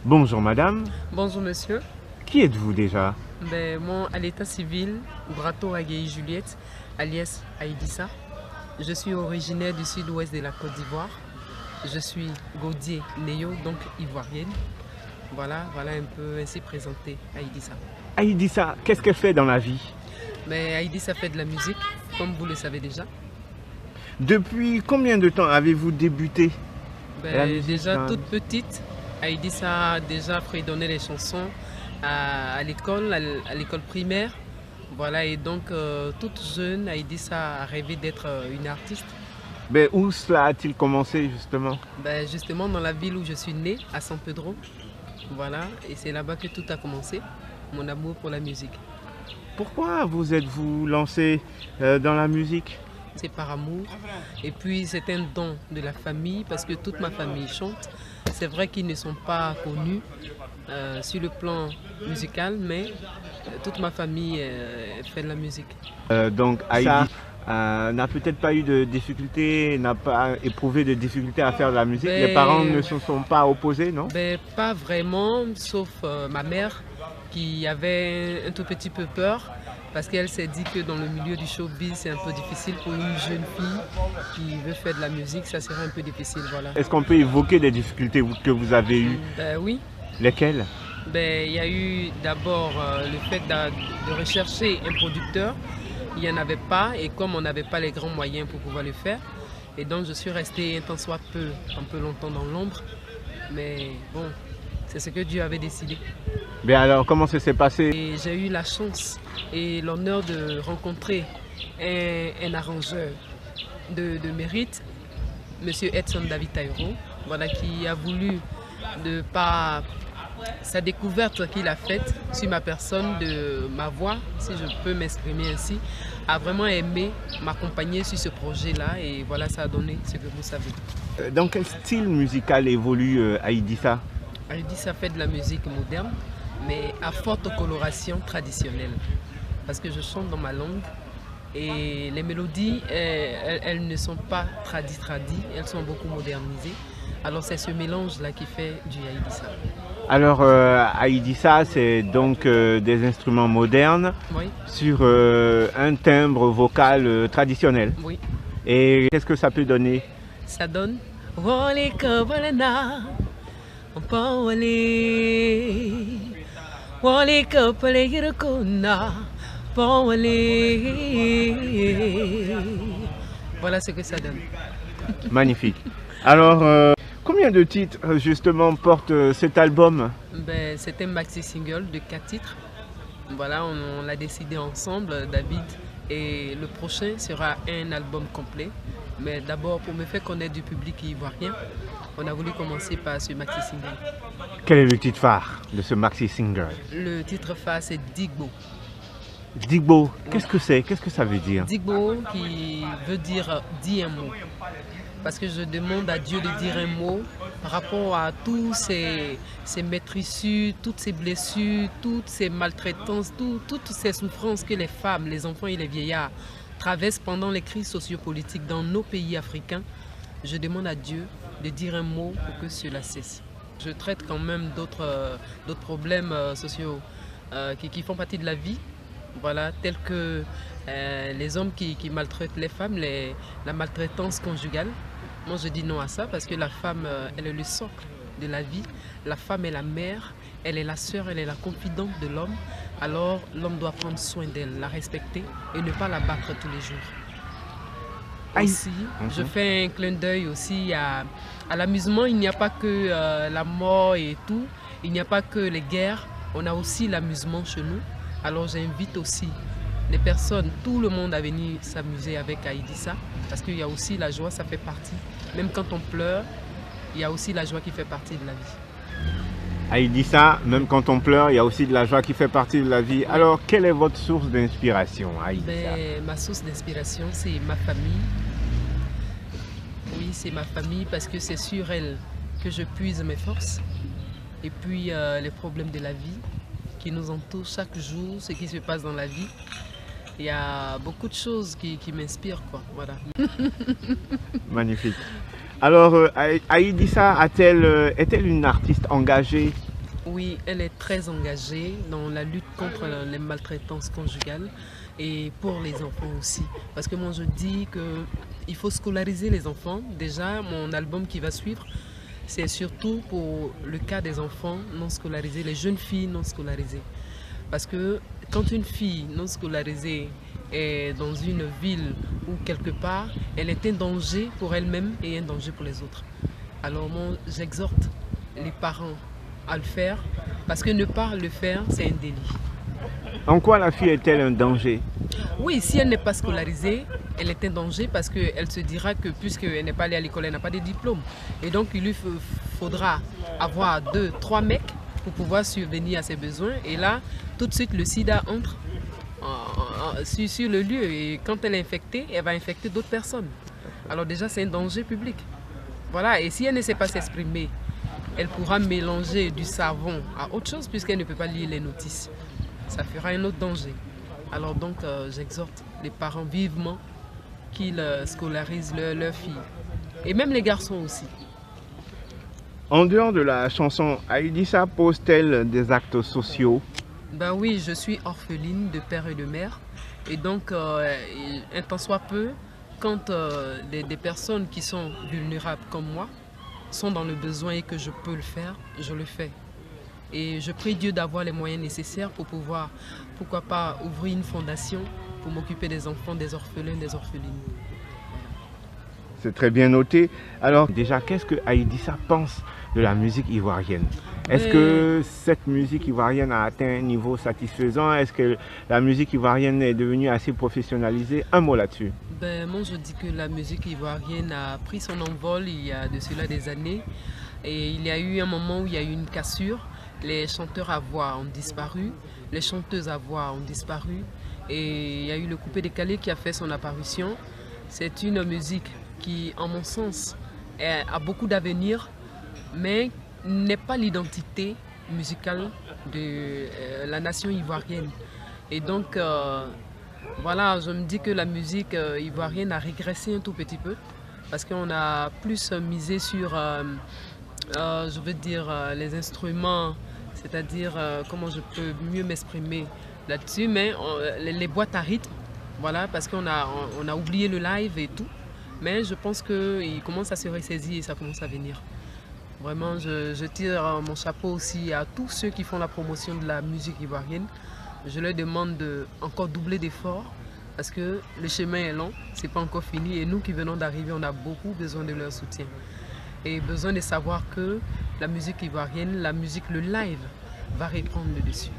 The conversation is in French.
Bonjour madame, Bonjour monsieur. qui êtes-vous déjà? Moi, à l'état civil, Brato Agueyi Juliette, alias Aïdissa. Je suis originaire du sud-ouest de la Côte d'Ivoire. Je suis Gaudier Néo, donc ivoirienne. Voilà un peu ainsi présenté Aïdissa. Aïdissa, qu'est-ce qu'elle fait dans la vie? Aïdissa fait de la musique, comme vous le savez déjà. Depuis combien de temps avez-vous débuté la musique Déjà toute petite, Aïdissa a déjà fredonné les chansons à l'école, à l'école primaire. Voilà, et donc toute jeune, Aïdissa a rêvé d'être une artiste. Où cela a-t-il commencé justement? Justement dans la ville où je suis née, à San Pedro. Voilà, et c'est là-bas que tout a commencé, mon amour pour la musique. Pourquoi vous êtes-vous lancé dans la musique? C'est par amour, et puis c'est un don de la famille, parce que toute ma famille chante. C'est vrai qu'ils ne sont pas connus sur le plan musical, mais toute ma famille fait de la musique. Donc Aïdissa n'a peut-être pas eu de difficultés, n'a pas éprouvé de difficultés à faire de la musique. Les parents ne se sont pas opposés, non? Pas vraiment, sauf ma mère qui avait un tout petit peu peur, parce qu'elle s'est dit que dans le milieu du showbiz, c'est un peu difficile pour une jeune fille qui veut faire de la musique, ça serait un peu difficile, voilà. Est-ce qu'on peut évoquer des difficultés que vous avez eues? Oui. Lesquelles? Il y a eu d'abord le fait de rechercher un producteur. Il n'y en avait pas, et comme on n'avait pas les grands moyens pour pouvoir le faire, et donc je suis restée un tant soit peu, un peu longtemps dans l'ombre, mais bon, c'est ce que Dieu avait décidé. Alors, comment ça s'est passé? Et j'ai eu la chance et l'honneur de rencontrer un arrangeur de mérite, M. Edson David Taïro, voilà, qui a voulu, de par sa découverte qu'il a faite sur ma personne, de ma voix, si je peux m'exprimer ainsi, a vraiment aimé m'accompagner sur ce projet-là, et voilà, ça a donné ce que vous savez. Dans quel style musical évolue Aïdissa? Aïdissa fait de la musique moderne, mais à forte coloration traditionnelle, parce que je chante dans ma langue et les mélodies, elles ne sont pas tradies, elles sont beaucoup modernisées. Alors c'est ce mélange-là qui fait du Aïdissa. Alors Aïdissa, c'est donc des instruments modernes, oui, sur un timbre vocal traditionnel. Oui. Et qu'est-ce que ça peut donner? Ça donne voilà ce que ça donne. Magnifique. Alors, combien de titres justement porte cet album? C'est un maxi single de 4 titres. Voilà, on l'a décidé ensemble, David, et le prochain sera un album complet. Mais d'abord, pour me faire connaître du public ivoirien, on a voulu commencer par ce maxi single. Quel est le titre phare de ce maxi single? Le titre phare, c'est Digbo. Digbo, qu'est-ce que c'est? Qu'est-ce que ça veut dire? Digbo qui veut dire « dis un mot ». Parce que je demande à Dieu de dire un mot par rapport à tous ces maîtrisses, toutes ces blessures, toutes ces maltraitances, toutes ces souffrances que les femmes, les enfants et les vieillards traversent pendant les crises sociopolitiques dans nos pays africains. Je demande à Dieu de dire un mot pour que cela cesse. Je traite quand même d'autres problèmes sociaux qui font partie de la vie, voilà, tels que les hommes qui maltraitent les femmes, la maltraitance conjugale. Moi je dis non à ça, parce que la femme, elle est le socle de la vie. La femme est la mère, elle est la sœur, elle est la confidente de l'homme. Alors l'homme doit prendre soin d'elle, la respecter et ne pas la battre tous les jours. Aussi, je fais un clin d'œil aussi à l'amusement. Il n'y a pas que la mort et tout, il n'y a pas que les guerres, on a aussi l'amusement chez nous. Alors j'invite aussi les personnes, tout le monde à venir s'amuser avec Aïdissa, parce qu'il y a aussi la joie, ça fait partie. Même quand on pleure, il y a aussi la joie qui fait partie de la vie. Aïdissa, même quand on pleure, il y a aussi de la joie qui fait partie de la vie. Alors, quelle est votre source d'inspiration, Aïdissa? Ma source d'inspiration, c'est ma famille. Oui, c'est ma famille, parce que c'est sur elle que je puise mes forces. Et puis, les problèmes de la vie qui nous entourent chaque jour, ce qui se passe dans la vie. Il y a beaucoup de choses qui m'inspirent, quoi. Voilà. Magnifique. Alors, Aïdissa est-elle une artiste engagée Oui, elle est très engagée dans la lutte contre les maltraitances conjugales et pour les enfants aussi. Parce que moi je dis qu'il faut scolariser les enfants. Déjà, mon album qui va suivre, c'est surtout pour le cas des enfants non scolarisés, les jeunes filles non scolarisées. Parce que quand une fille non scolarisée est dans une ville ou quelque part, elle est un danger pour elle-même et un danger pour les autres. Alors moi, j'exhorte les parents à le faire, parce que ne pas le faire, c'est un délit. En quoi la fille est-elle un danger? Oui, si elle n'est pas scolarisée, elle est un danger parce qu'elle se dira que puisqu'elle n'est pas allée à l'école, elle n'a pas de diplôme. Et donc il lui faudra avoir 2, 3 mecs pour pouvoir subvenir à ses besoins. Et là, tout de suite, le sida entre sur le lieu. Et quand elle est infectée, elle va infecter d'autres personnes. Alors déjà, c'est un danger public. Voilà, et si elle ne sait pas s'exprimer, elle pourra mélanger du savon à autre chose puisqu'elle ne peut pas lire les notices. Ça fera un autre danger. Alors donc, j'exhorte les parents vivement qu'ils scolarisent leurs filles. Et même les garçons aussi. En dehors de la chanson, Aïdissa pose-t-elle des actes sociaux? Ben oui, je suis orpheline de père et de mère. Et donc, un tant soit peu, quand des personnes qui sont vulnérables comme moi sont dans le besoin et que je peux le faire, je le fais. Et je prie Dieu d'avoir les moyens nécessaires pour pouvoir, pourquoi pas, ouvrir une fondation pour m'occuper des enfants, des orphelins, des orphelines. C'est très bien noté. Alors déjà, qu'est-ce que Aïdissa pense de la musique ivoirienne? Est-ce que cette musique ivoirienne a atteint un niveau satisfaisant? Est-ce que la musique ivoirienne est devenue assez professionnalisée? Un mot là-dessus. Ben, moi, je dis que la musique ivoirienne a pris son envol il y a de cela des années. Et il y a eu un moment où il y a eu une cassure. Les chanteurs à voix ont disparu, les chanteuses à voix ont disparu. Et il y a eu le coupé-décalé qui a fait son apparition. C'est une musique qui, en mon sens, a beaucoup d'avenir, mais n'est pas l'identité musicale de la nation ivoirienne. Et donc, voilà, je me dis que la musique ivoirienne a régressé un tout petit peu, parce qu'on a plus misé sur, je veux dire, les instruments, c'est-à-dire comment je peux mieux m'exprimer là-dessus, mais les boîtes à rythme, voilà, parce qu'on a oublié le live et tout. Mais je pense qu'il commence à se ressaisir et ça commence à venir. Vraiment, je tire mon chapeau aussi à tous ceux qui font la promotion de la musique ivoirienne. Je leur demande de encore doubler d'efforts parce que le chemin est long, c'est pas encore fini et nous qui venons d'arriver, on a beaucoup besoin de leur soutien. Et besoin de savoir que la musique ivoirienne, la musique, le live va reprendre le dessus.